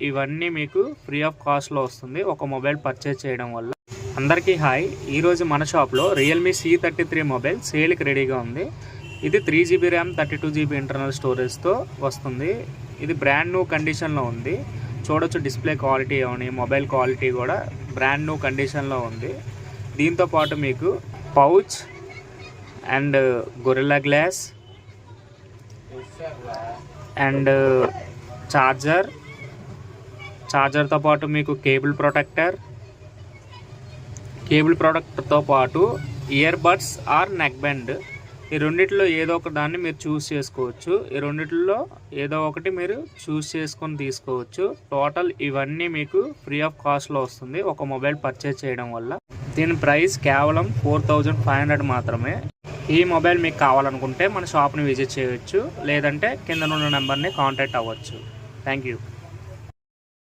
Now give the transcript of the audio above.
ఇవన్నీ మీకు free of కాస్ట్లో వస్తుంది ఒక మొబైల్ పర్చేజ్ చేయడం వల్ల. అందరికీ హాయ్. ఈరోజు మన షాప్లో రియల్మీ C33 మొబైల్ సేల్కి రెడీగా ఉంది. ఇది 3GB ర్యామ్ 32GB ఇంటర్నల్ స్టోరేజ్తో వస్తుంది. ఇది బ్రాండ్ న్యూ కండిషన్లో ఉంది. చూడొచ్చు డిస్ప్లే క్వాలిటీ అవని మొబైల్ క్వాలిటీ కూడా బ్రాండ్ న్యూ కండిషన్లో ఉంది. దీంతో పాటు మీకు pouch and gorilla glass and ఛార్జర్తో పాటు మీకు కేబుల్ ప్రొటెక్టర్తో పాటు ear buds or neck band, ఈ రెండిట్లో ఏదో ఒక దాన్ని మీరు చూస్ చేసుకోవచ్చు. ఈ రెండిట్లో ఏదో ఒకటి మీరు చూస్ చేసుకొని తీసుకోవచ్చు. టోటల్ ఇవన్నీ మీకు ఫ్రీ ఆఫ్ కాస్ట్లో వస్తుంది ఒక మొబైల్ పర్చేజ్ చేయడం వల్ల. దీని ప్రైస్ కేవలం 4500 మాత్రమే. ఈ మొబైల్ మీకు కావాలనుకుంటే మన షాప్ని విజిట్ చేయవచ్చు, లేదంటే కింద ఉన్న నెంబర్ని కాంటాక్ట్ అవ్వచ్చు. Thank you.